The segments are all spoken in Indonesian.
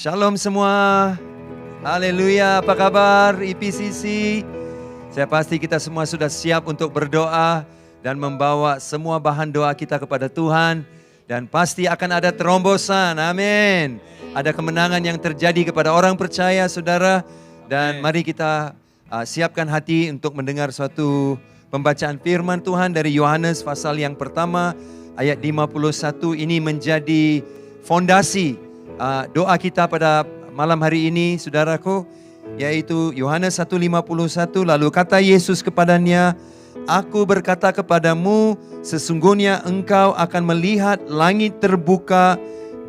Shalom semua. Haleluya, apa kabar EPCC? Saya pasti kita semua sudah siap untuk berdoa dan membawa semua bahan doa kita kepada Tuhan. Dan pasti akan ada terombosan, amin. Ada kemenangan yang terjadi kepada orang percaya, saudara. Dan mari kita siapkan hati untuk mendengar suatu pembacaan firman Tuhan dari Yohanes pasal yang pertama, ayat 51. Ini menjadi fondasi doa kita pada malam hari ini, saudaraku, yaitu Yohanes 1:51. Lalu kata Yesus kepadanya, "Aku berkata kepadamu, sesungguhnya engkau akan melihat langit terbuka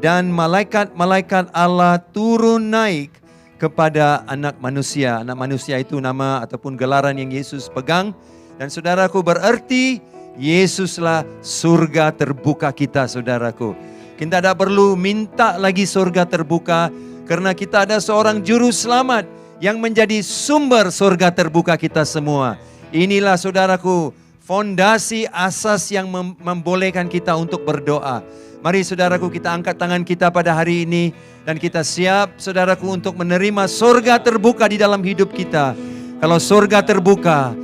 dan malaikat-malaikat Allah turun naik kepada anak manusia." Anak manusia itu nama ataupun gelaran yang Yesus pegang. Dan saudaraku, berarti Yesuslah surga terbuka kita, saudaraku. Kita tidak perlu minta lagi surga terbuka, karena kita ada seorang juru selamat yang menjadi sumber surga terbuka kita semua. Inilah saudaraku, fondasi asas yang membolehkan kita untuk berdoa. Mari saudaraku, kita angkat tangan kita pada hari ini, dan kita siap saudaraku untuk menerima surga terbuka di dalam hidup kita. Kalau surga terbuka,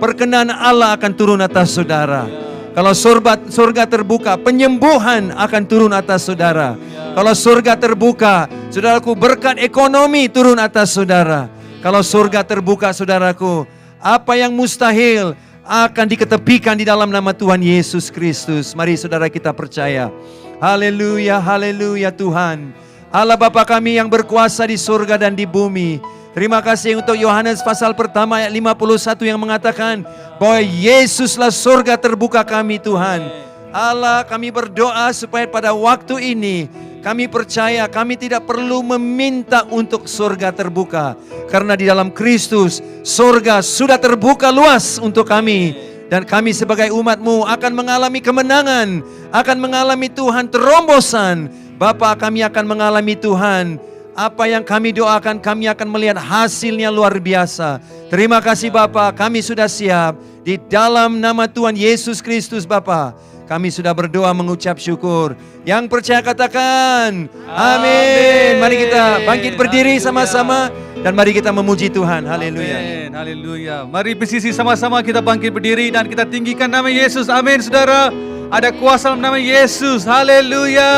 perkenan Allah akan turun atas saudara. Kalau surga terbuka, penyembuhan akan turun atas saudara. Kalau surga terbuka, saudaraku, berkat ekonomi turun atas saudara. Kalau surga terbuka, saudaraku, apa yang mustahil akan diketepikan di dalam nama Tuhan Yesus Kristus. Mari saudara kita percaya. Haleluya, haleluya Tuhan. Allah Bapa kami yang berkuasa di surga dan di bumi. Terima kasih untuk Yohanes pasal pertama ayat 51 yang mengatakan bahwa Yesuslah surga terbuka kami, Tuhan. Allah, kami berdoa supaya pada waktu ini kami percaya kami tidak perlu meminta untuk surga terbuka. Karena di dalam Kristus surga sudah terbuka luas untuk kami. Dan kami sebagai umat-Mu akan mengalami kemenangan, akan mengalami Tuhan terombosan. Bapa, kami akan mengalami Tuhan, apa yang kami doakan, kami akan melihat hasilnya luar biasa. Terima kasih Bapa, kami sudah siap. Di dalam nama Tuhan Yesus Kristus Bapa, kami sudah berdoa mengucap syukur. Yang percaya katakan amin. Mari kita bangkit berdiri sama-sama dan mari kita memuji Tuhan. Haleluya. Haleluya. Mari PCC sama-sama kita bangkit berdiri dan kita tinggikan nama Yesus. Amin, saudara. Ada kuasa dalam nama Yesus. Haleluya.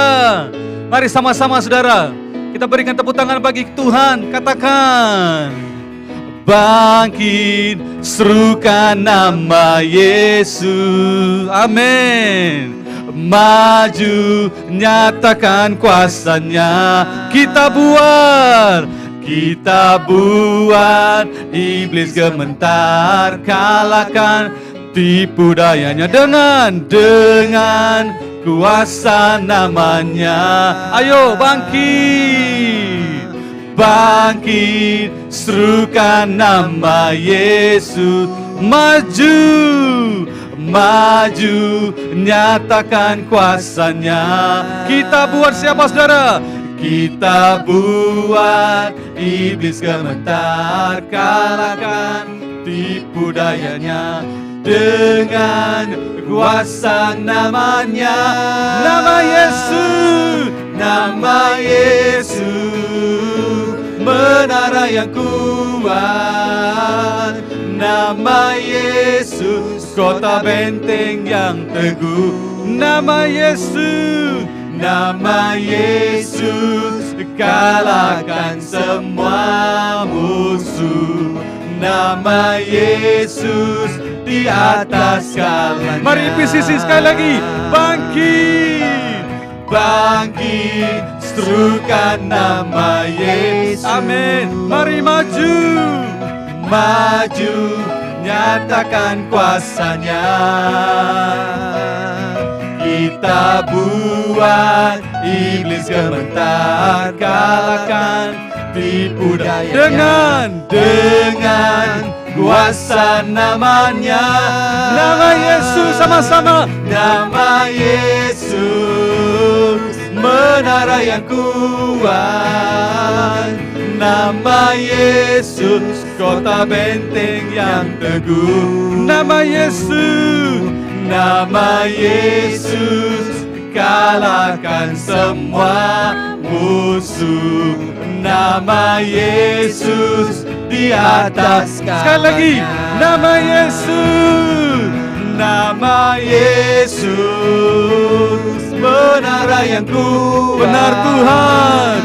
Mari sama-sama saudara, kita berikan tepuk tangan bagi Tuhan. Katakan, bangkit, serukan nama Yesus. Amin. Maju, nyatakan kuasanya. Kita buat iblis gemetar. Kalahkan tipu dayanya dengan kuasa namanya. Ayo bangkit, bangkit, serukan nama Yesus. Maju, maju, nyatakan kuasanya. Kita buat siapa saudara? Kita buat iblis gemetar. Kalahkan tipu dayanya dengan kuasa namanya. Nama Yesus, nama Yesus, menara yang kuat. Nama Yesus, kota benteng yang teguh. Nama Yesus, nama Yesus, kalahkan semua musuh. Nama Yesus di atas segalanya. Mari PCC sekali lagi. Bangkit, bangkit, serukan nama Yesus. Amin. Mari maju, maju, nyatakan kuasanya. Kita buat iblis gemetar. Kalahkan tipu daya dengan kuasa namanya. Nama Yesus sama-sama. Nama Yesus, menara yang kuat. Nama Yesus, kota benteng yang teguh. Nama Yesus, nama Yesus, kalahkan semua musuh. Nama Yesus di atas segalanya. Sekali lagi, nama Yesus. Nama Yesus, benar yang kuat. Benar Tuhan.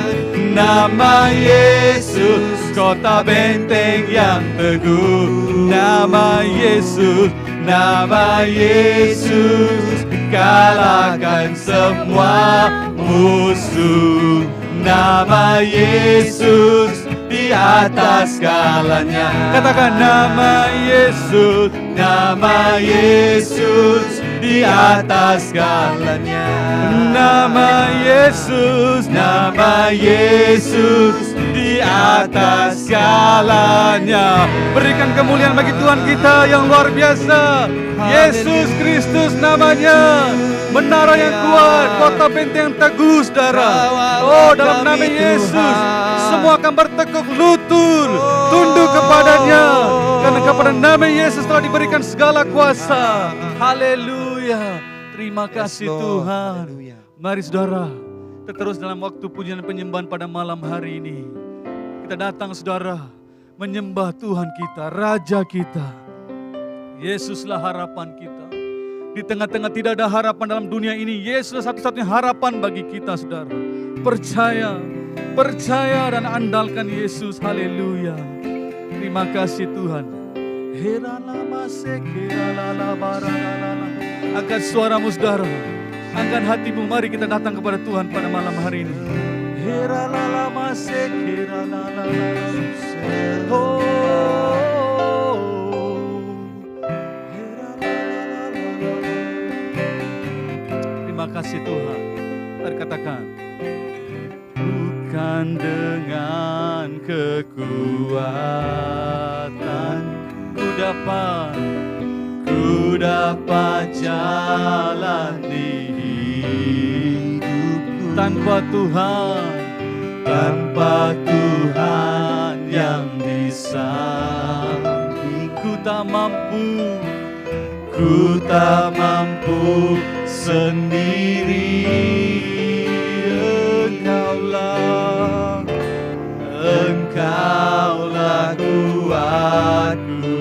Nama Yesus, kota benteng yang teguh. Nama Yesus, nama Yesus, kalahkan semua musuh. Nama Yesus di atas segalanya. Katakan nama Yesus, nama Yesus di atas segalanya. Nama Yesus, nama Yesus di atas segalanya. Berikan kemuliaan bagi Tuhan kita yang luar biasa. Yesus Kristus namanya. Menara yang kuat, kota benteng yang teguh, saudara. Oh, dalam nama Yesus, semua akan bertekuk lutut, tunduk kepadanya. Karena kepada nama Yesus telah diberikan segala kuasa. Haleluya. Terima kasih Tuhan. Mari saudara, kita terus dalam waktu pujian penyembahan pada malam hari ini. Kita datang saudara, menyembah Tuhan kita, Raja kita. Yesuslah harapan kita. Di tengah-tengah tidak ada harapan dalam dunia ini, Yesus satu-satunya harapan bagi kita saudara. Percaya, percaya dan andalkan Yesus. Haleluya. Terima kasih Tuhan. Angkat suaramu saudara, angkat hatimu, mari kita datang kepada Tuhan pada malam hari ini. Terima kasih Tuhan. Mari katakan, bukan dengan kekuatan ku dapat jalani hidupku tanpa Tuhan, tanpa Tuhan yang di sampingku tak mampu. Ku tak mampu sendiri. Engkaulah kuatku,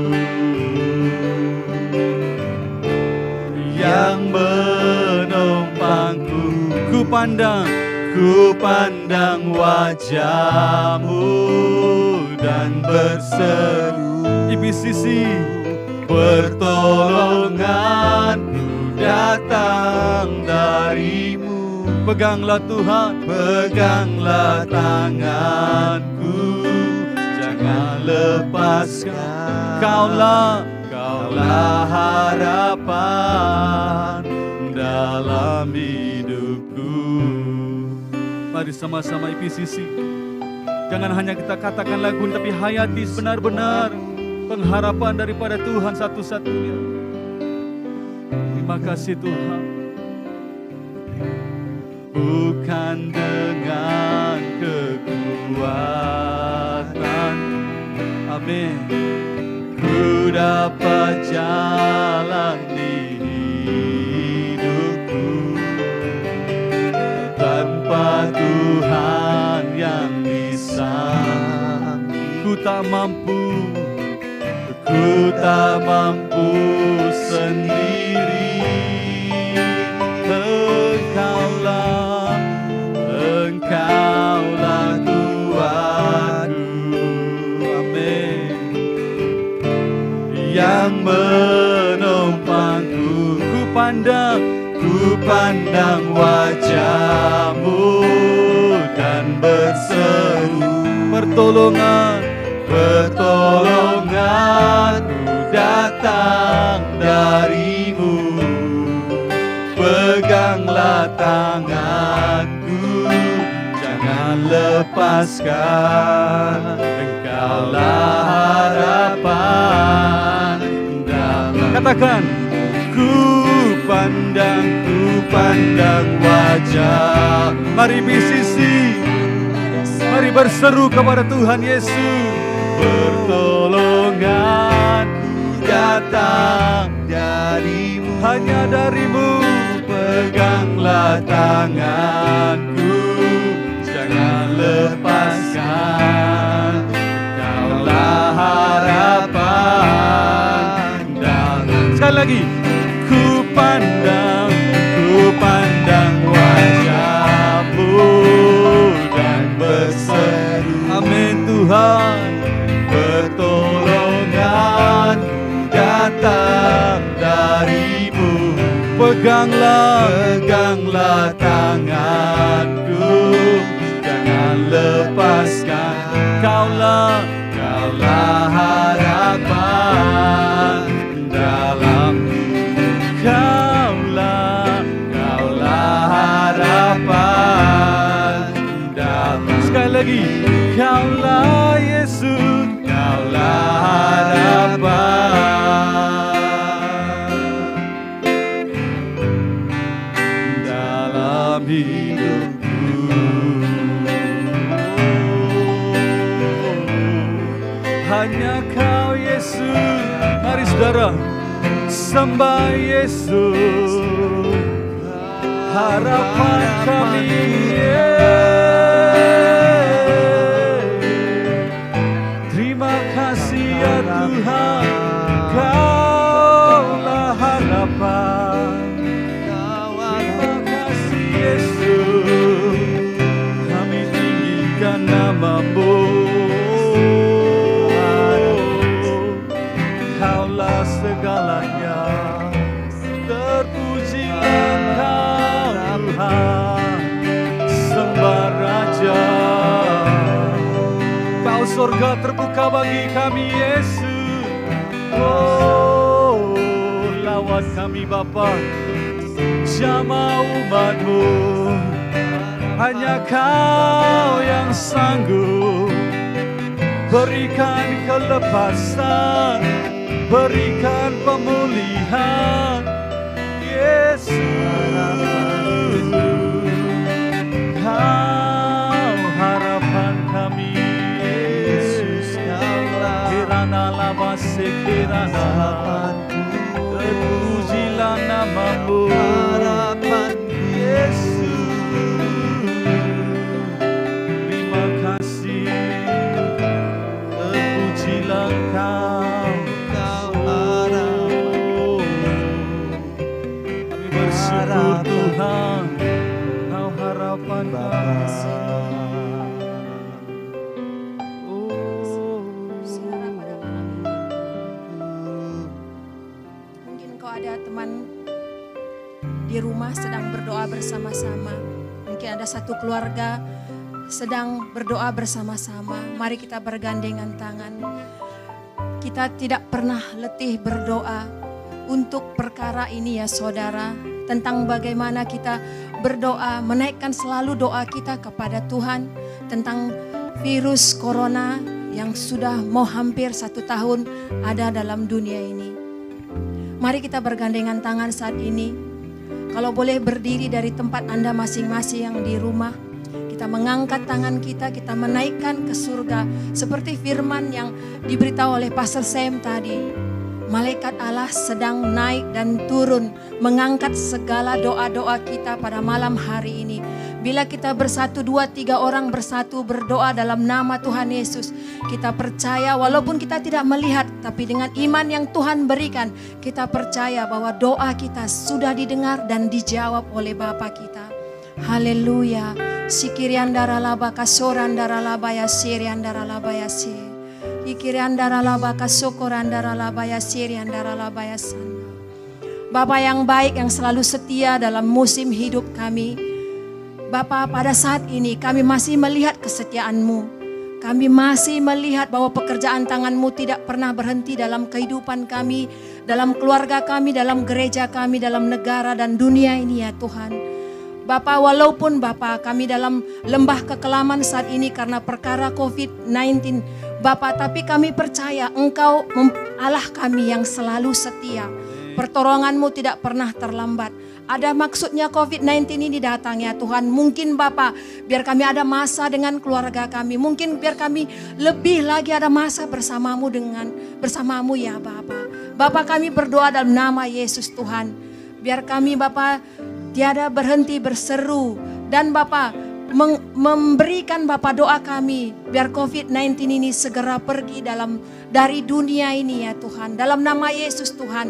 yang menopangku. Ku pandang wajahmu dan berseru, IPCC, pertolonganku datang darimu. Peganglah Tuhan, peganglah tanganku, jangan lepaskan. Kaulah harapan dalam hidupku. Mari sama-sama IPCC, jangan hanya kita katakan lagu, tapi hayati benar-benar pengharapan daripada Tuhan satu-satunya. Terima kasih Tuhan. Bukan dengan kekuatan, amin, ku dapat jalani hidupku tanpa Tuhan yang di sampingku. Ku tak mampu sendiri. Engkaulah Tuhanku, amin, yang menopangku. Ku pandang wajahmu dan berseru, pertolonganku datang darimu. Peganglah tanganku, jangan lepaskan. Engkaulah harapan dalam. Katakan, ku pandang wajah. Mari bisisi, mari berseru kepada Tuhan Yesus. Pertolonganku datang darimu, hanya darimu. Peganglah tanganku, lepaskan. Kaulah harapan dalam. Sekali lagi. Ku pandang wajah-Mu dan berseru. Amin Tuhan. Pertolongan datang dari-Mu. Peganglah tanganku, jangan lepaskan. Kaulah harapan dalam. Kaulah harapan dalam. Sekali lagi. Kaulah Yesus, Kaulah harapan dalam hidupku. Hanya Kau Yesus. Mari saudara, sembah Yesus, harapan kami. Terima kasih ya Tuhan, Kaulah harapan. Terima kasih Yesus, kami tinggikan nama-Mu. Kaulah segalanya, terpujilah Kau Tuhan, sembah Raja. Kau surga terbuka bagi kami Yesus. Oh, lawat kami Bapa, jamah umat-Mu. Hanya Kau yang sanggup berikan kelepasan, berikan pemulihan. Yesus, Kau harapan kami. Yesus, kirana lama sekirana terpujilah nama-Mu. Yesus, terima kasih, terpujilah Kau. Kami bersyukur Tuhan, Kau harapan kami. Saudara, pada malam ini mungkin kau ada teman di rumah sedang berdoa bersama-sama. Mungkin ada satu keluarga sedang berdoa bersama-sama. Mari kita bergandengan tangan. Kita tidak pernah letih berdoa untuk perkara ini ya saudara. Tentang bagaimana kita berdoa, menaikkan selalu doa kita kepada Tuhan. Tentang virus corona yang sudah mau hampir 1 tahun ada dalam dunia ini. Mari kita bergandengan tangan saat ini. Kalau boleh berdiri dari tempat Anda masing-masing yang di rumah. Kita mengangkat tangan kita menaikkan ke surga. Seperti firman yang diberitahu oleh Pastor Sam tadi. Malaikat Allah sedang naik dan turun. Mengangkat segala doa-doa kita pada malam hari ini. Bila kita bersatu, 2, 3 orang bersatu berdoa dalam nama Tuhan Yesus. Kita percaya walaupun kita tidak melihat. Tapi dengan iman yang Tuhan berikan. Kita percaya bahwa doa kita sudah didengar dan dijawab oleh Bapa kita. Haleluya. Sikiriandara laba kasorandara laba ya siriandara laba ya sir. Ikiriandara laba kasokorandara laba ya siriandara laba ya sana. Bapa yang baik yang selalu setia dalam musim hidup kami. Bapa, pada saat ini kami masih melihat kesetiaan-Mu. Kami masih melihat bahwa pekerjaan tangan-Mu tidak pernah berhenti dalam kehidupan kami, dalam keluarga kami, dalam gereja kami, dalam negara dan dunia ini ya Tuhan. Bapa, walaupun Bapa kami dalam lembah kekelaman saat ini karena perkara COVID-19, Bapa, tapi kami percaya Engkau Allah kami yang selalu setia. Pertolongan-Mu tidak pernah terlambat. Ada maksudnya COVID-19 ini datang ya Tuhan. Mungkin Bapa, biar kami ada masa dengan keluarga kami. Mungkin biar kami lebih lagi ada masa bersamamu ya Bapa. Bapa, kami berdoa dalam nama Yesus Tuhan. Biar kami Bapa tiada berhenti berseru. Dan Bapa, memberikan Bapa doa kami biar COVID-19 ini segera pergi dari dunia ini ya Tuhan. Dalam nama Yesus Tuhan,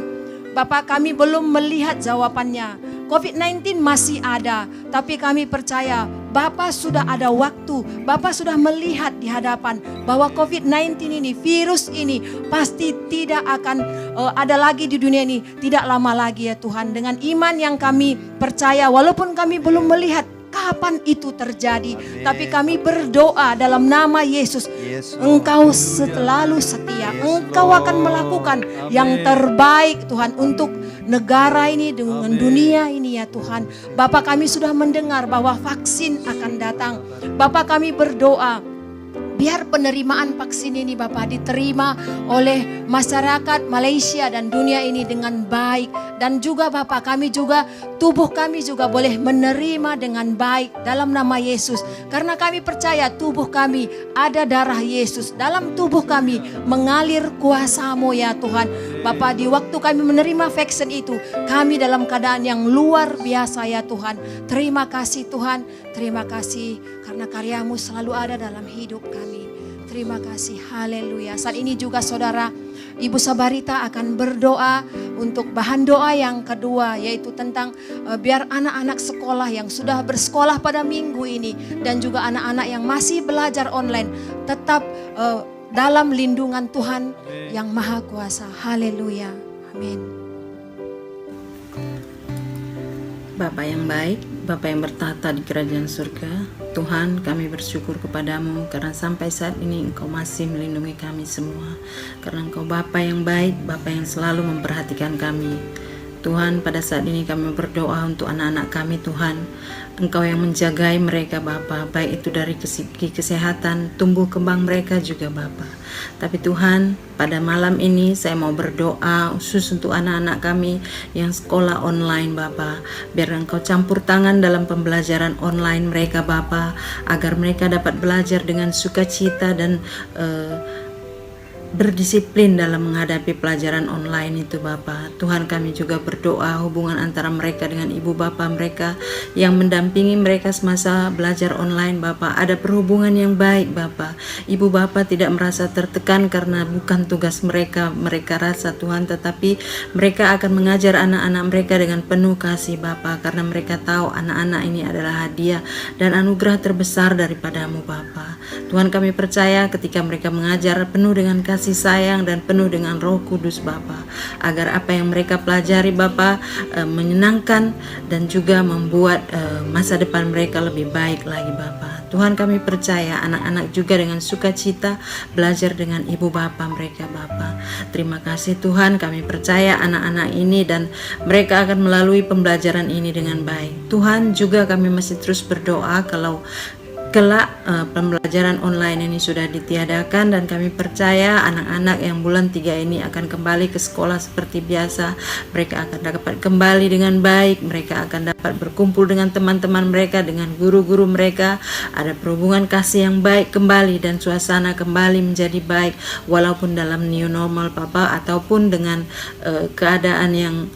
Bapa kami belum melihat jawabannya. COVID-19 masih ada, tapi kami percaya Bapa sudah ada waktu, Bapa sudah melihat di hadapan bahwa COVID-19 ini, virus ini pasti tidak akan ada lagi di dunia ini, tidak lama lagi ya Tuhan. Dengan iman yang kami percaya, walaupun kami belum melihat kapan itu terjadi, Amin. tapi kami berdoa dalam nama Yesus. Yes, Lord. Engkau selalu setia, Yes, Engkau Lord. akan melakukan Amin. yang terbaik Tuhan untuk negara ini dengan Amin. dunia ini ya Tuhan. Bapak kami sudah mendengar bahwa vaksin akan datang. Bapak kami berdoa biar penerimaan vaksin ini Bapak diterima oleh masyarakat Malaysia dan dunia ini dengan baik. Dan juga Bapak kami juga, tubuh kami juga boleh menerima dengan baik dalam nama Yesus. Karena kami percaya tubuh kami ada darah Yesus. Dalam tubuh kami mengalir kuasa-Mu ya Tuhan. Bapak, di waktu kami menerima vaksin itu, kami dalam keadaan yang luar biasa ya Tuhan. Terima kasih Tuhan, terima kasih karena karya-Mu selalu ada dalam hidup kami. Terima kasih, haleluya. Saat ini juga saudara, Ibu Sabarita akan berdoa untuk bahan doa yang kedua, yaitu tentang biar anak-anak sekolah yang sudah bersekolah pada minggu ini dan juga anak-anak yang masih belajar online tetap dalam lindungan Tuhan yang Maha Kuasa. Haleluya. Amin. Bapa yang baik, Bapa yang bertata di kerajaan surga, Tuhan kami bersyukur kepadamu karena sampai saat ini Engkau masih melindungi kami semua. Karena Engkau Bapa yang baik, Bapa yang selalu memperhatikan kami. Tuhan, pada saat ini kami berdoa untuk anak-anak kami Tuhan. Engkau yang menjagai mereka Bapa, baik itu dari segi kesehatan, tumbuh kembang mereka juga Bapa. Tapi Tuhan, pada malam ini saya mau berdoa khusus untuk anak-anak kami yang sekolah online Bapa. Biar Engkau campur tangan dalam pembelajaran online mereka Bapa, agar mereka dapat belajar dengan sukacita dan berdisiplin dalam menghadapi pelajaran online itu Bapa. Tuhan, kami juga berdoa hubungan antara mereka dengan ibu bapa mereka yang mendampingi mereka semasa belajar online Bapa, ada perhubungan yang baik Bapa. Ibu bapa tidak merasa tertekan karena bukan tugas mereka rasa Tuhan, tetapi mereka akan mengajar anak-anak mereka dengan penuh kasih Bapa, karena mereka tahu anak-anak ini adalah hadiah dan anugerah terbesar daripadamu Bapa. Tuhan, kami percaya ketika mereka mengajar penuh dengan kasih sayang dan penuh dengan Roh Kudus Bapa, agar apa yang mereka pelajari Bapa menyenangkan dan juga membuat masa depan mereka lebih baik lagi Bapa. Tuhan, kami percaya anak-anak juga dengan sukacita belajar dengan ibu bapa mereka Bapa. Terima kasih Tuhan, kami percaya anak-anak ini dan mereka akan melalui pembelajaran ini dengan baik. Tuhan, juga kami masih terus berdoa kalau kelak pembelajaran online ini sudah ditiadakan, dan kami percaya anak-anak yang bulan 3 ini akan kembali ke sekolah seperti biasa. Mereka akan dapat kembali dengan baik, mereka akan dapat berkumpul dengan teman-teman mereka, dengan guru-guru mereka, ada perhubungan kasih yang baik kembali dan suasana kembali menjadi baik walaupun dalam new normal Papa, ataupun dengan keadaan yang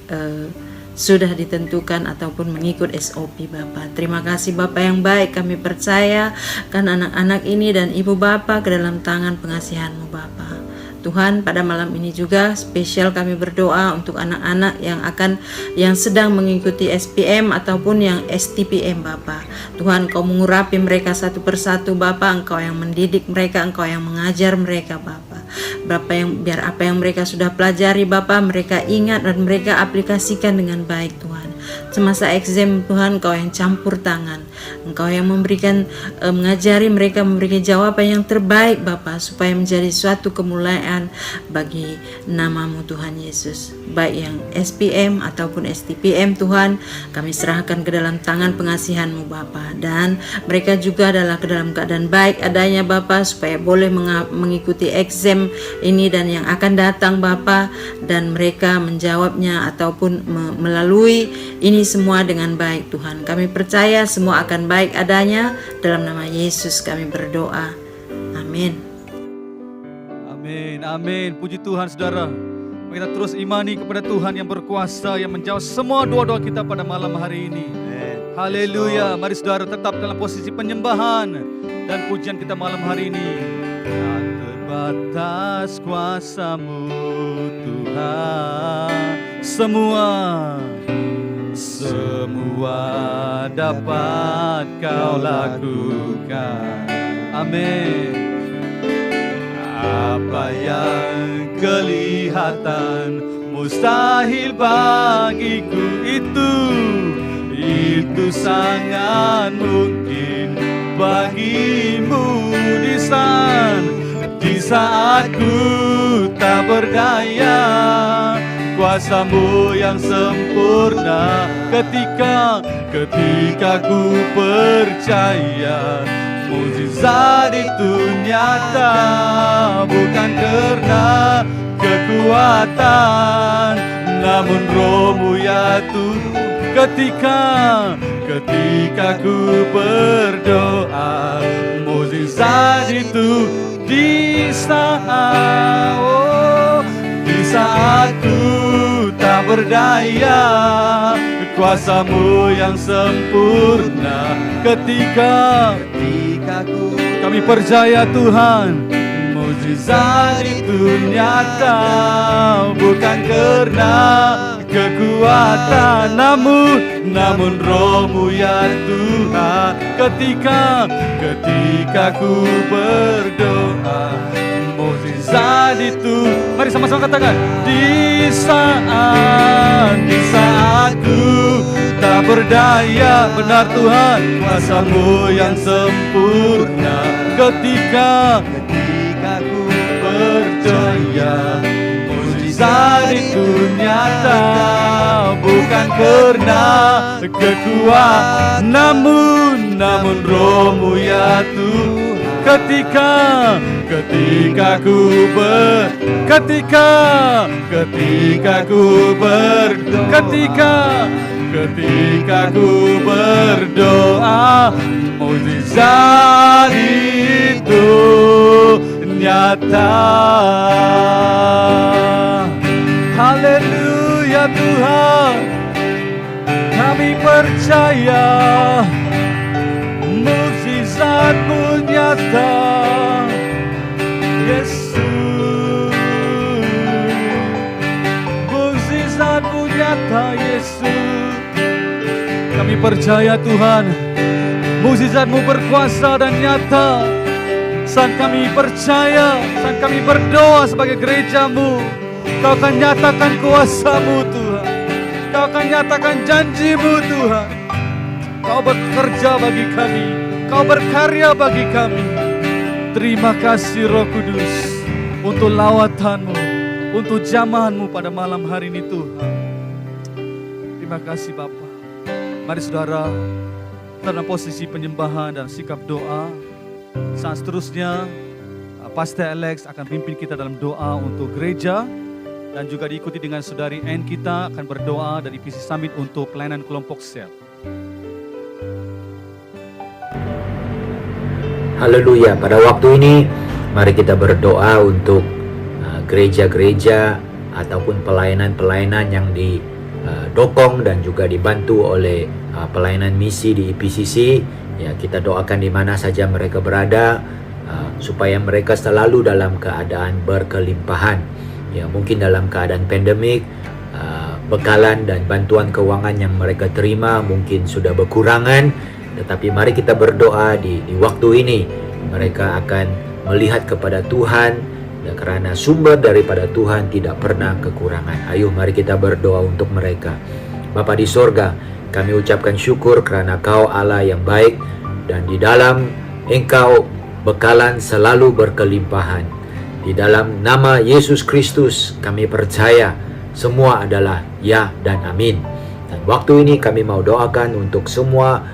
sudah ditentukan ataupun mengikut SOP Bapa. Terima kasih Bapa yang baik, kami percaya kan anak-anak ini dan ibu bapa ke dalam tangan pengasihan-Mu Bapa. Tuhan, pada malam ini juga spesial kami berdoa untuk anak-anak yang sedang mengikuti SPM ataupun yang STPM Bapa. Tuhan, Kau mengurapi mereka satu persatu Bapa, Engkau yang mendidik mereka, Engkau yang mengajar mereka Bapa. Biar apa yang mereka sudah pelajari Bapa, mereka ingat dan mereka aplikasikan dengan baik Tuhan. Semasa exam Tuhan, Engkau yang campur tangan, Engkau yang memberikan mengajari mereka, memberikan jawaban yang terbaik Bapa, supaya menjadi suatu kemuliaan bagi nama-Mu Tuhan Yesus. Baik yang SPM ataupun STPM Tuhan, kami serahkan ke dalam tangan pengasihan-Mu Bapa, dan mereka juga adalah ke dalam keadaan baik adanya Bapa, supaya boleh mengikuti exam ini dan yang akan datang Bapa, dan mereka menjawabnya ataupun melalui ini semua dengan baik Tuhan. Kami percaya semua akan baik adanya, dalam nama Yesus kami berdoa. Amin. Amin, amin. Puji Tuhan saudara. Kita terus imani kepada Tuhan yang berkuasa, yang menjawab semua doa-doa kita pada malam hari ini. Amen. Haleluya. Mari saudara tetap dalam posisi penyembahan dan pujian kita malam hari ini. Tak terbatas kuasa-Mu Tuhan, semua dapat Kau lakukan. Amin. Apa yang kelihatan mustahil bagiku, itu sangat mungkin bagimu. Di saat ku tak berdaya, kuasa-Mu yang sempurna. Ketika ku percaya, mukjizat itu nyata, bukan karena kekuatan, namun Roh-Mu ya Tuhan. Ketika ku berdoa, mukjizat itu di saat ku tak berdaya, kuasa-Mu yang sempurna. Ketika kami percaya Tuhan, mukjizat itu nyata, bukan karena kekuatan, namun Roh-Mu ya Tuhan. Ketika ku berdoa, mukjizat itu, mari sama-sama katakan, di saat ku tak berdaya, benar Tuhan, kuasa-Mu yang sempurna. Ketika ku percaya, mukjizat itu nyata, bukan karena kekuatan, namun Roh-Mu ya Tuhan. Ketika ku berdoa, mukjizat itu nyata. Haleluya Tuhan, kami percaya mukjizat-Mu nyata, Yesus. Mukjizat-Mu nyata, Yesus. Kami percaya Tuhan, mukjizat-Mu berkuasa dan nyata. Saat kami percaya, saat kami berdoa sebagai gereja-Mu, Kau akan nyatakan kuasa-Mu Tuhan. Kau akan nyatakan janji-Mu Tuhan. Kau bekerja bagi kami, Kau berkarya bagi kami. Terima kasih Roh Kudus untuk lawatan-Mu, untuk jamahan-Mu pada malam hari ini Tuhan. Terima kasih Bapa. Mari saudara, dalam posisi penyembahan dan sikap doa. Saat seterusnya, Pastor Alex akan pimpin kita dalam doa untuk gereja, dan juga diikuti dengan saudari Ann kita akan berdoa dari PC Summit untuk pelayanan kelompok sel. Haleluya. Pada waktu ini mari kita berdoa untuk gereja-gereja ataupun pelayanan-pelayanan yang didukung dan juga dibantu oleh pelayanan misi di IPCC. Ya, kita doakan di mana saja mereka berada, supaya mereka selalu dalam keadaan berkelimpahan. Ya, mungkin dalam keadaan pandemik, bekalan dan bantuan keuangan yang mereka terima mungkin sudah berkurangan. Tetapi mari kita berdoa di waktu ini mereka akan melihat kepada Tuhan, dan karena sumber daripada Tuhan tidak pernah kekurangan. Ayo mari kita berdoa untuk mereka. Bapa di sorga, kami ucapkan syukur kerana Kau Allah yang baik, dan di dalam Engkau bekalan selalu berkelimpahan. Di dalam nama Yesus Kristus kami percaya semua adalah ya dan amin. Dan waktu ini kami mau doakan untuk semua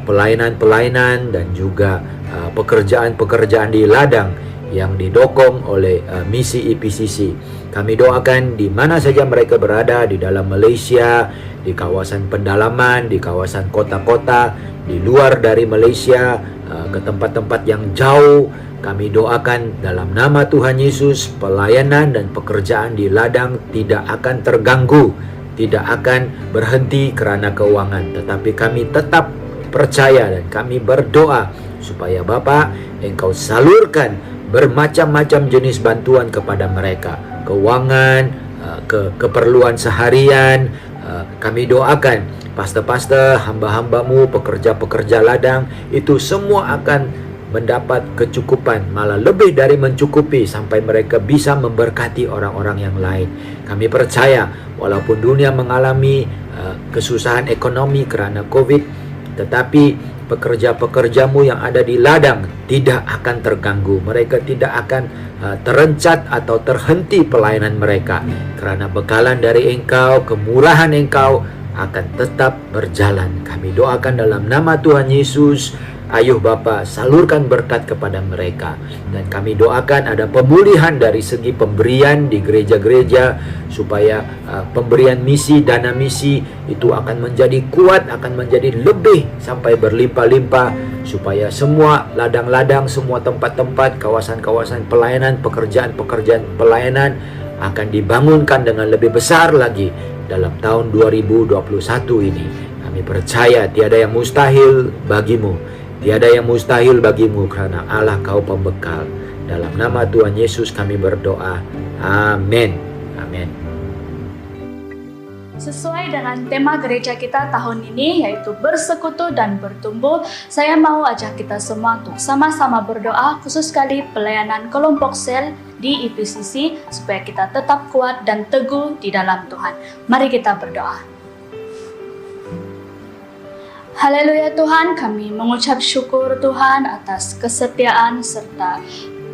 pelayanan-pelayanan dan juga pekerjaan-pekerjaan di ladang yang didukung oleh misi IPCC. Kami doakan di mana saja mereka berada, di dalam Malaysia, di kawasan pendalaman, di kawasan kota-kota, di luar dari Malaysia, ke tempat-tempat yang jauh. Kami doakan dalam nama Tuhan Yesus, pelayanan dan pekerjaan di ladang tidak akan terganggu tidak akan berhenti karena keuangan, tetapi kami tetap percaya dan kami berdoa supaya Bapa Engkau salurkan bermacam-macam jenis bantuan kepada mereka, keuangan, keperluan seharian. Kami doakan pastor-pastor, hamba-hambamu, pekerja-pekerja ladang, itu semua akan mendapat kecukupan, malah lebih dari mencukupi, sampai mereka bisa memberkati orang-orang yang lain. Kami percaya walaupun dunia mengalami kesusahan ekonomi karena COVID, tetapi pekerja-pekerjamu yang ada di ladang tidak akan terganggu. Mereka tidak akan terencat atau terhenti pelayanan mereka, karena bekalan dari Engkau, kemurahan Engkau akan tetap berjalan. Kami doakan dalam nama Tuhan Yesus. Ayuh Bapa, salurkan berkat kepada mereka. Dan kami doakan ada pemulihan dari segi pemberian di gereja-gereja, supaya pemberian misi, dana misi itu akan menjadi kuat, akan menjadi lebih sampai berlimpah-limpah, supaya semua ladang-ladang, semua tempat-tempat, kawasan-kawasan pelayanan, pekerjaan-pekerjaan pelayanan akan dibangunkan dengan lebih besar lagi dalam tahun 2021 ini. Kami percaya tiada yang mustahil bagimu. Tiada yang mustahil bagimu, karena Allah Kau pembekal. Dalam nama Tuhan Yesus kami berdoa. Amin. Amin. Sesuai dengan tema gereja kita tahun ini, yaitu bersekutu dan bertumbuh, saya mau ajak kita semua untuk sama-sama berdoa, khusus sekali pelayanan kelompok sel di IPCC, supaya kita tetap kuat dan teguh di dalam Tuhan. Mari kita berdoa. Haleluya Tuhan, kami mengucap syukur Tuhan atas kesetiaan serta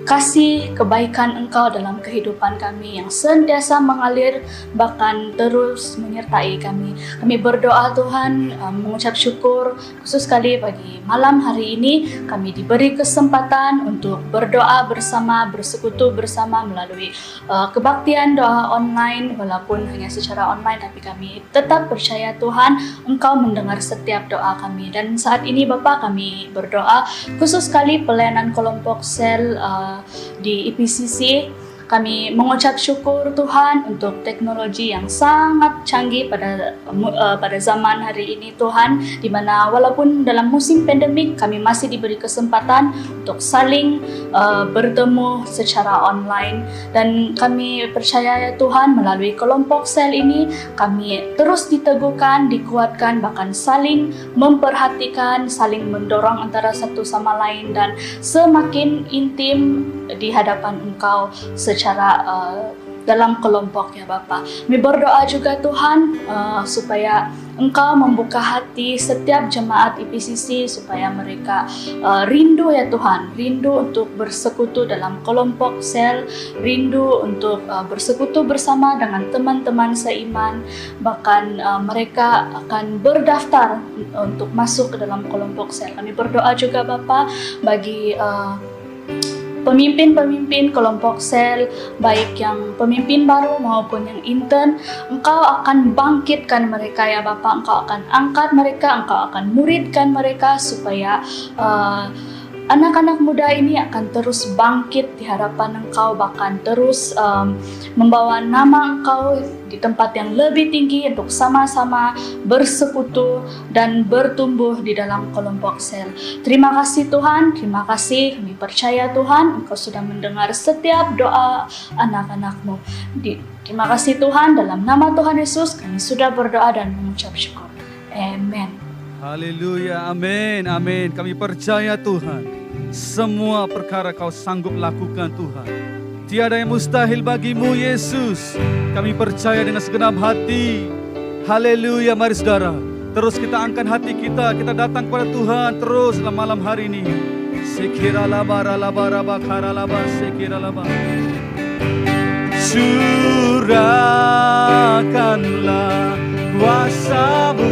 kasih kebaikan Engkau dalam kehidupan kami yang senantiasa mengalir, bahkan terus menyertai kami. Kami berdoa Tuhan, mengucap syukur khusus sekali bagi malam hari ini kami diberi kesempatan untuk berdoa bersama, bersekutu bersama melalui kebaktian doa online, walaupun hanya secara online, tapi kami tetap percaya Tuhan Engkau mendengar setiap doa kami. Dan saat ini Bapa, kami berdoa khusus sekali pelayanan kelompok sel di IPCC. Kami mengucap syukur Tuhan untuk teknologi yang sangat canggih pada zaman hari ini Tuhan, di mana walaupun dalam musim pandemik kami masih diberi kesempatan untuk saling bertemu secara online. Dan kami percaya ya Tuhan, melalui kelompok sel ini kami terus diteguhkan, dikuatkan, bahkan saling memperhatikan, saling mendorong antara satu sama lain, dan semakin intim di hadapan Engkau secara dalam kelompok ya Bapa. Kami berdoa juga Tuhan supaya Engkau membuka hati setiap jemaat IPCC, supaya mereka rindu ya Tuhan, rindu untuk bersekutu dalam kelompok sel, rindu untuk bersekutu bersama dengan teman-teman seiman, bahkan mereka akan berdaftar untuk masuk ke dalam kelompok sel. Kami berdoa juga Bapa bagi pemimpin-pemimpin kelompok sel, baik yang pemimpin baru maupun yang intern. Engkau akan bangkitkan mereka ya Bapa, Engkau akan angkat mereka, Engkau akan muridkan mereka, supaya anak-anak muda ini akan terus bangkit di hadapan Engkau, bahkan terus membawa nama Engkau di tempat yang lebih tinggi, untuk sama-sama bersekutu dan bertumbuh di dalam kelompok sel. Terima kasih Tuhan, terima kasih. Kami percaya Tuhan, Engkau sudah mendengar setiap doa anak-anak-Mu. Terima kasih Tuhan, dalam nama Tuhan Yesus kami sudah berdoa dan mengucap syukur. Amen. Haleluya, amin, amin. Kami percaya Tuhan, semua perkara Kau sanggup lakukan Tuhan. Tiada yang mustahil bagimu Yesus. Kami percaya dengan segenap hati. Haleluya, mari saudara, terus kita angkat hati kita datang kepada Tuhan terus dalam malam hari ini. Sekiralaba ralaba karalaba sekiralaba. Curahkanlah kuasa-Mu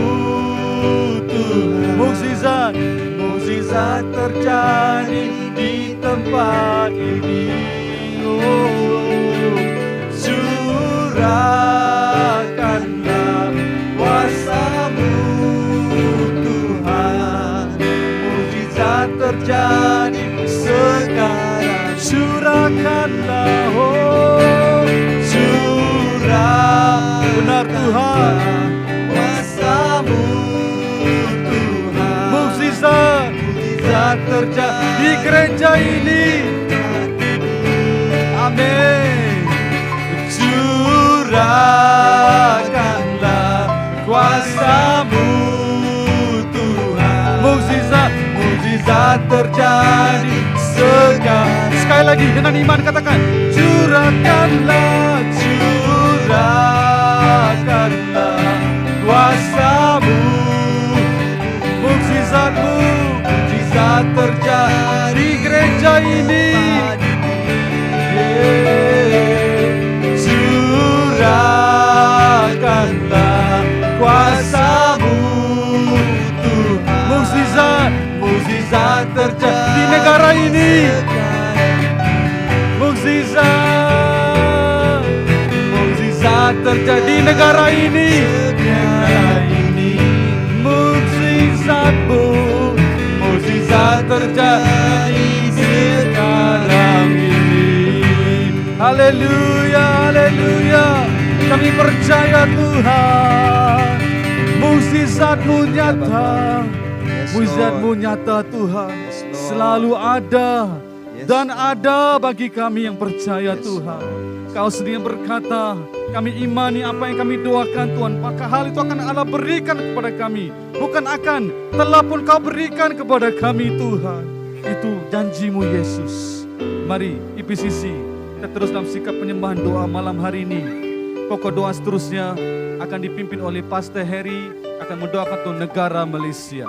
Tuhan. Mukjizat terjadi di tempat ini. Curahkanlah kuasa-Mu Tuhan. Mukjizat terjadi sekarang. Curahkanlah, benar Tuhan. gereja ini. Amin. Curahkanlah kuasa-Mu Tuhan. Mukjizat terjadi sekarang. Sekali lagi dengan iman katakan, curahkanlah kuasa-Mu, mukjizat terjadi di gereja ini. Curahkanlah kuasa-Mu Tuhan. Mukjizat terjadi Di negara ini. Mukjizat terjadi di negara ini. Mukjizat terjadi sekarang ini. Haleluya, haleluya. Kami percaya Tuhan, mukjizat-Mu nyata. Mukjizat-Mu nyata Tuhan, selalu ada dan ada bagi kami yang percaya Tuhan. Kau sendiri berkata, kami imani apa yang kami doakan Tuhan, maka hal itu akan Allah berikan kepada kami. Bukan akan, telah pun Kau berikan kepada kami Tuhan. Itu janji-Mu Yesus. Mari IPCC, kita terus dalam sikap penyembahan doa malam hari ini. Pokok doa seterusnya akan dipimpin oleh Pastor Harry, akan mendoakan untuk negara Malaysia.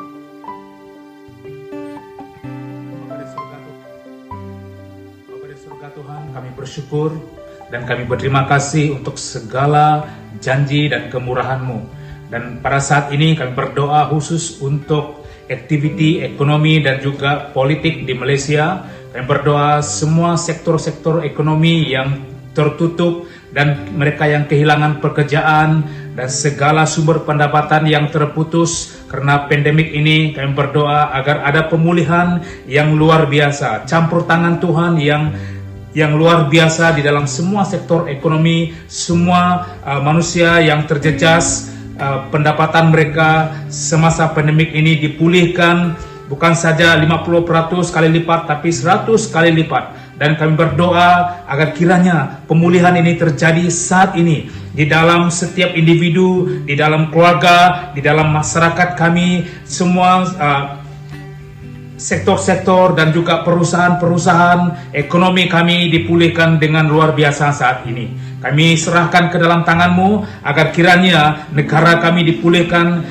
Bapa di surga Tuhan, kami bersyukur dan kami berterima kasih untuk segala janji dan kemurahan-Mu. Dan pada saat ini kami berdoa khusus untuk aktiviti ekonomi dan juga politik di Malaysia. Kami berdoa semua sektor-sektor ekonomi yang tertutup dan mereka yang kehilangan pekerjaan dan segala sumber pendapatan yang terputus karena pandemik ini. Kami berdoa agar ada pemulihan yang luar biasa, campur tangan Tuhan yang luar biasa di dalam semua sektor ekonomi. Semua manusia yang terjejas pendapatan mereka semasa pandemik ini dipulihkan, bukan saja 50% kali lipat, tapi 100 kali lipat. Dan kami berdoa agar kiranya pemulihan ini terjadi saat ini di dalam setiap individu, di dalam keluarga, di dalam masyarakat kami, semua sektor-sektor dan juga perusahaan-perusahaan ekonomi kami dipulihkan dengan luar biasa saat ini. Kami serahkan ke dalam tangan-Mu agar kiranya negara kami dipulihkan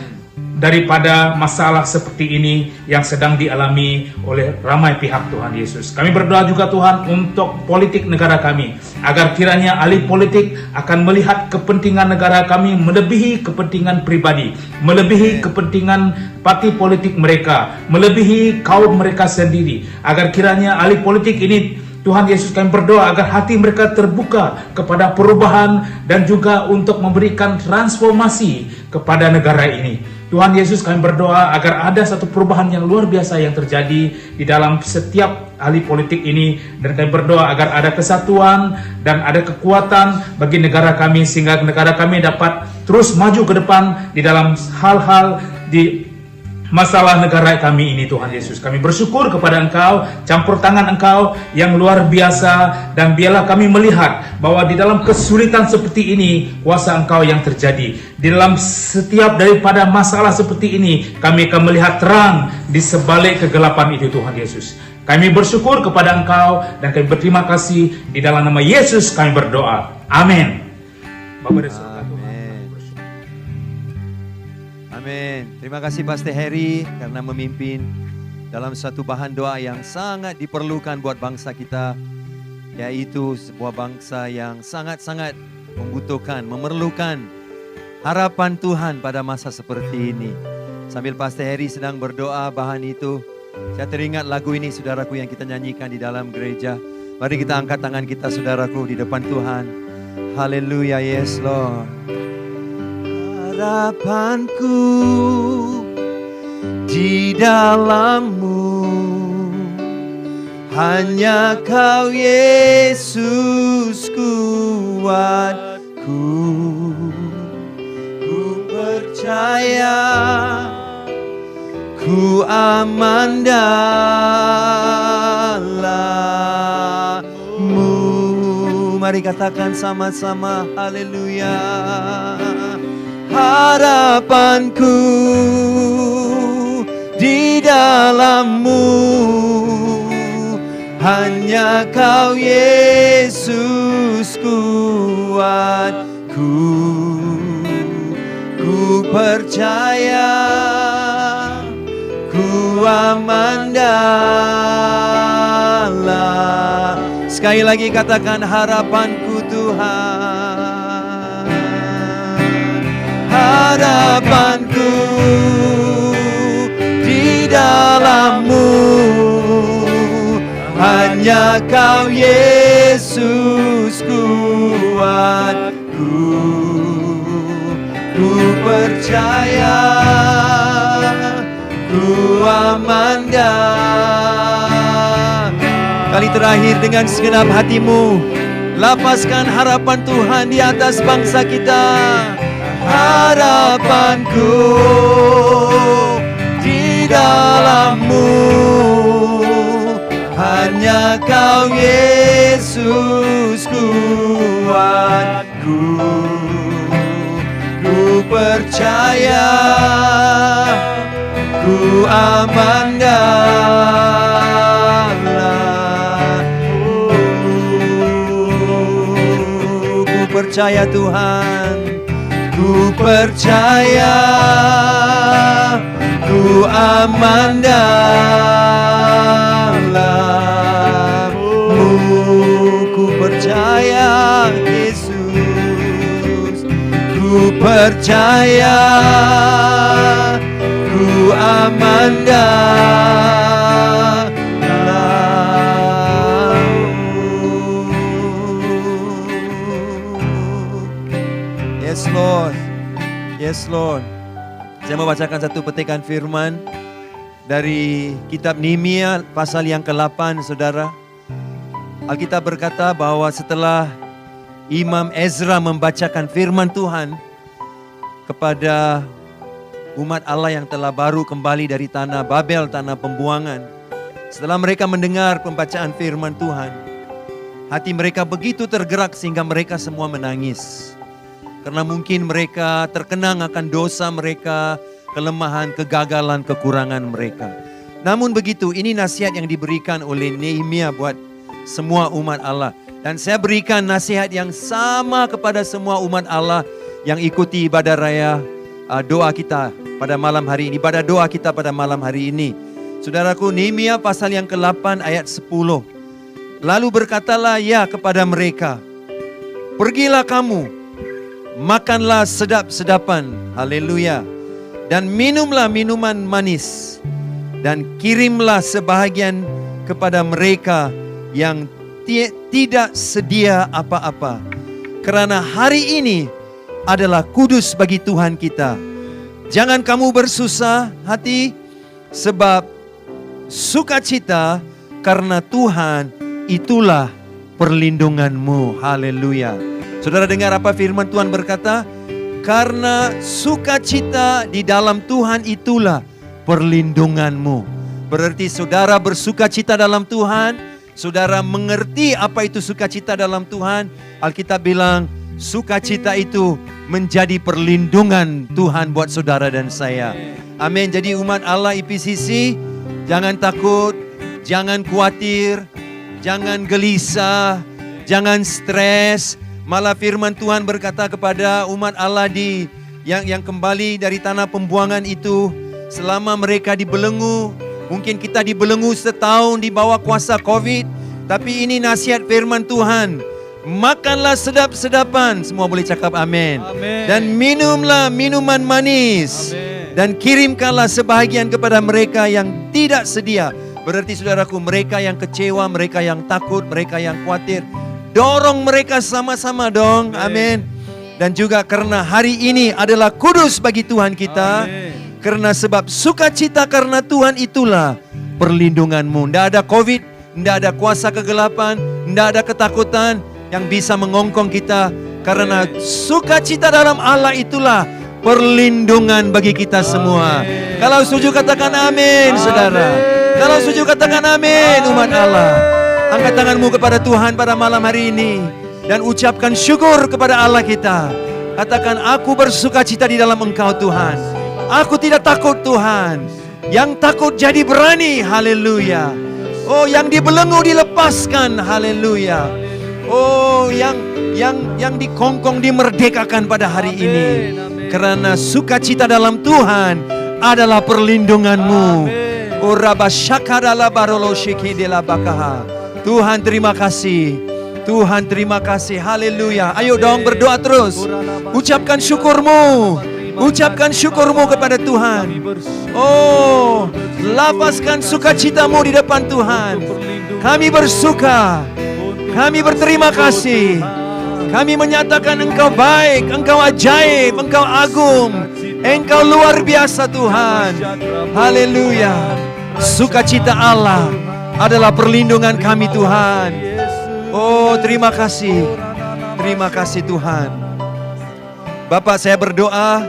daripada masalah seperti ini yang sedang dialami oleh ramai pihak Tuhan Yesus. Kami berdoa juga Tuhan untuk politik negara kami, agar kiranya ahli politik akan melihat kepentingan negara kami melebihi kepentingan pribadi, melebihi kepentingan parti politik mereka, melebihi kaum mereka sendiri. Agar kiranya ahli politik ini, Tuhan Yesus, kami berdoa agar hati mereka terbuka kepada perubahan dan juga untuk memberikan transformasi kepada negara ini. Tuhan Yesus, kami berdoa agar ada satu perubahan yang luar biasa yang terjadi di dalam setiap ahli politik ini. Dan kami berdoa agar ada kesatuan dan ada kekuatan bagi negara kami, sehingga negara kami dapat terus maju ke depan di dalam hal-hal di masalah negara kami ini. Tuhan Yesus, kami bersyukur kepada Engkau, campur tangan Engkau yang luar biasa, dan biarlah kami melihat bahwa di dalam kesulitan seperti ini kuasa Engkau yang terjadi. Di dalam setiap daripada masalah seperti ini kami akan melihat terang di sebalik kegelapan itu. Tuhan Yesus, kami bersyukur kepada Engkau dan kami berterima kasih. Di dalam nama Yesus kami berdoa, amin. Bapa di surga Tuhan, amin. Terima kasih Pastor Harry karena memimpin dalam satu bahan doa yang sangat diperlukan buat bangsa kita, yaitu sebuah bangsa yang sangat-sangat membutuhkan, memerlukan harapan Tuhan pada masa seperti ini. Sambil Pastor Harry sedang berdoa bahan itu, saya teringat lagu ini saudaraku yang kita nyanyikan di dalam gereja. Mari kita angkat tangan kita saudaraku di depan Tuhan. Haleluya, yes Lord. Harapanku di dalam-Mu, hanya Kau Yesus kuatku. Ku percaya, ku aman dan Mari katakan sama-sama, haleluya. Harapanku di dalam-Mu, hanya Kau Yesus kuatku. Ku percaya, ku aman dalam. Sekali lagi katakan, harapanku Tuhan. Harapanku di dalam-Mu, hanya Kau Yesus kuatku. Ku percaya, ku aman dalam. Kali terakhir dengan segenap hatimu, lapaskan harapan Tuhan di atas bangsa kita. Harapanku di dalam-Mu, hanya Kau Yesus kuatku. Ku percaya, ku aman dalam. Ku percaya Tuhan, ku percaya, ku aman dalam-Mu. Ku percaya Yesus, ku percaya, ku aman dalam-Mu. Yes Lord, yes Lord. Saya mau bacakan satu petikan firman dari kitab Nehemia pasal yang ke-8, saudara. Alkitab berkata bahwa setelah Imam Ezra membacakan firman Tuhan kepada umat Allah yang telah baru kembali dari tanah Babel, tanah pembuangan. Setelah mereka mendengar pembacaan firman Tuhan, hati mereka begitu tergerak sehingga mereka semua menangis. Karena mungkin mereka terkenang akan dosa mereka, kelemahan, kegagalan, kekurangan mereka. Namun begitu, ini nasihat yang diberikan oleh Nehemia buat semua umat Allah. Dan saya berikan nasihat yang sama kepada semua umat Allah yang ikuti ibadah raya doa kita pada malam hari ini. Ibadah doa kita pada malam hari ini. Saudaraku, Nehemia pasal yang ke-8 ayat 10. Lalu berkatalah ya kepada mereka, pergilah kamu, makanlah sedap-sedapan, haleluya, dan minumlah minuman manis, dan kirimlah sebahagian kepada mereka yang tidak sedia apa-apa. Karena hari ini adalah kudus bagi Tuhan kita. Jangan kamu bersusah hati, sebab sukacita karena Tuhan itulah perlindunganmu. Haleluya. Saudara dengar apa firman Tuhan berkata? Karena sukacita di dalam Tuhan itulah perlindunganmu. Berarti saudara bersukacita dalam Tuhan, saudara mengerti apa itu sukacita dalam Tuhan. Alkitab bilang sukacita itu menjadi perlindungan Tuhan buat saudara dan saya. Amin. Jadi umat Allah IPCC, jangan takut, jangan khawatir, jangan gelisah, jangan stres. Malah firman Tuhan berkata kepada umat Allah yang kembali dari tanah pembuangan itu, selama mereka dibelenggu, mungkin kita dibelenggu setahun di bawah kuasa COVID, tapi ini nasihat firman Tuhan. Makanlah sedap-sedapan, semua boleh cakap amin. Dan minumlah minuman manis. Amen. Dan kirimkanlah sebahagian kepada mereka yang tidak sedia. Berarti saudaraku, mereka yang kecewa, mereka yang takut, mereka yang khawatir, dorong mereka sama-sama dong. Amin. Dan juga karena hari ini adalah kudus bagi Tuhan kita. Amen. Karena sebab sukacita karena Tuhan itulah perlindunganmu. Tidak ada COVID, tidak ada kuasa kegelapan, tidak ada ketakutan yang bisa mengongkong kita. Karena sukacita dalam Allah itulah perlindungan bagi kita semua. Kalau setuju katakan amin, saudara. Kalau setuju katakan amin, umat Allah. Angkat tanganmu kepada Tuhan pada malam hari ini. Dan ucapkan syukur kepada Allah kita. Katakan, aku bersuka cita di dalam Engkau Tuhan. Aku tidak takut Tuhan. Yang takut jadi berani, haleluya. Oh, yang dibelenggu dilepaskan, haleluya. Oh, yang dikongkong dimerdekakan pada hari ini. Karena sukacita dalam Tuhan adalah perlindunganmu. Oh, rabasyakadala barolo shikidela bakaha. Tuhan terima kasih. Tuhan terima kasih, haleluya. Ayo dong berdoa terus. Ucapkan syukurmu. Ucapkan syukurmu kepada Tuhan. Oh, lapaskan sukacitamu di depan Tuhan. Kami bersuka. Kami berterima kasih. Kami menyatakan Engkau baik, Engkau ajaib, Engkau agung, Engkau luar biasa Tuhan. Haleluya. Sukacita Allah adalah perlindungan kami Tuhan. Oh, terima kasih. Terima kasih Tuhan. Bapak, saya berdoa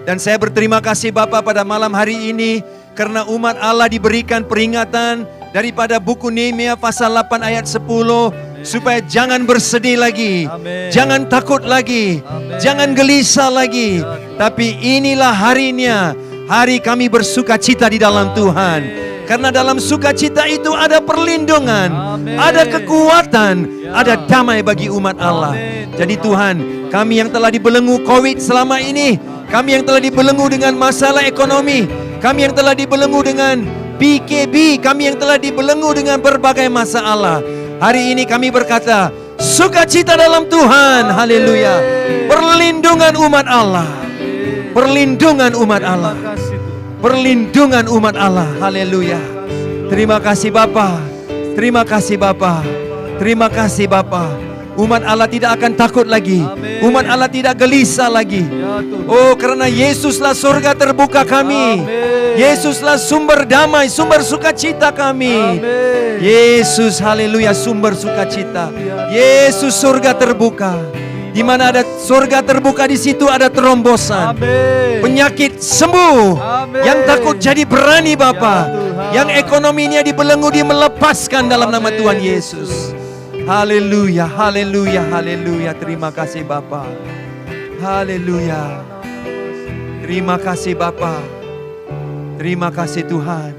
dan saya berterima kasih Bapak pada malam hari ini karena umat Allah diberikan peringatan daripada buku Nehemia pasal 8 ayat 10 supaya jangan bersedih lagi, jangan takut lagi, jangan gelisah lagi, tapi inilah harinya, hari kami bersuka cita di dalam Tuhan. Karena dalam sukacita itu ada perlindungan, ada kekuatan, ada damai bagi umat Allah. Jadi Tuhan, kami yang telah dibelenggu COVID selama ini, kami yang telah dibelenggu dengan masalah ekonomi, kami yang telah dibelenggu dengan PKB, kami yang telah dibelenggu dengan berbagai masalah. Hari ini kami berkata, sukacita dalam Tuhan, haleluya. Perlindungan umat Allah, perlindungan umat Allah. Perlindungan umat Allah, haleluya. Terima kasih Bapa. Terima kasih Bapa. Terima kasih Bapa. Umat Allah tidak akan takut lagi. Umat Allah tidak gelisah lagi. Oh, karena Yesuslah surga terbuka kami. Yesuslah sumber damai, sumber sukacita kami. Yesus, haleluya, sumber sukacita. Yesus surga terbuka. Di mana ada surga terbuka, di situ ada terombosan. Penyakit sembuh. Yang takut jadi berani Bapa. Yang ekonominya dibelenggu, dia melepaskan dalam nama Tuhan Yesus. Haleluya, haleluya, haleluya. Terima kasih Bapa. Haleluya. Terima kasih Bapa. Terima kasih Tuhan.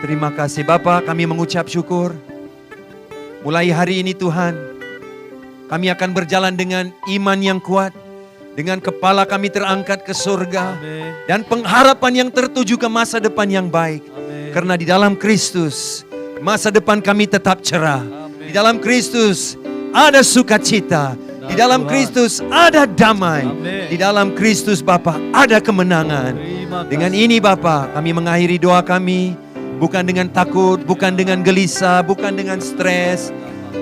Terima kasih Bapa, kami mengucap syukur. Mulai hari ini Tuhan, kami akan berjalan dengan iman yang kuat, dengan kepala kami terangkat ke surga, dan pengharapan yang tertuju ke masa depan yang baik. Karena di dalam Kristus, masa depan kami tetap cerah. Di dalam Kristus ada sukacita. Di dalam Kristus ada damai. Di dalam Kristus Bapa ada kemenangan. Dengan ini Bapa, kami mengakhiri doa kami, bukan dengan takut, bukan dengan gelisah, bukan dengan stres,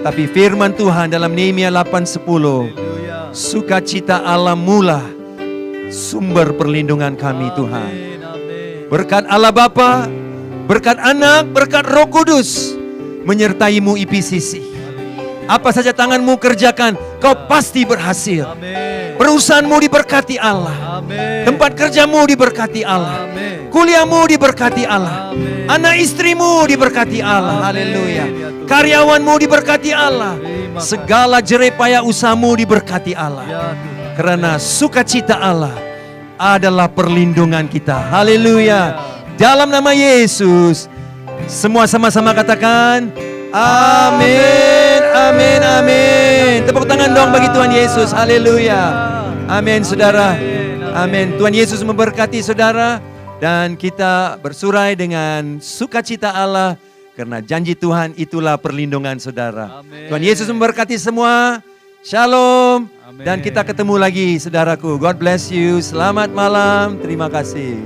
tapi firman Tuhan dalam Nehemia 8:10, sukacita Allah mula sumber perlindungan kami Tuhan. Berkat Allah Bapa, berkat Anak, berkat Roh Kudus menyertaimu IPCC. Apa saja tanganmu kerjakan, kau pasti berhasil. Perusahaanmu diberkati Allah. Tempat kerjamu diberkati Allah. Kuliahmu diberkati Allah. Anak istrimu diberkati Allah. Haleluya. Karyawanmu diberkati Allah. Segala jerepaya usahamu diberkati Allah. Karena sukacita Allah adalah perlindungan kita. Haleluya. Dalam nama Yesus, semua sama-sama katakan amin, amin, amin. Tepuk tangan dong bagi Tuhan Yesus. Haleluya. Amin saudara. Amin. Tuhan Yesus memberkati saudara. Dan kita bersurai dengan sukacita Allah. Karena janji Tuhan itulah perlindungan saudara. Amen. Tuhan Yesus memberkati semua. Shalom. Amen. Dan kita ketemu lagi saudaraku. God bless you. Selamat malam. Terima kasih.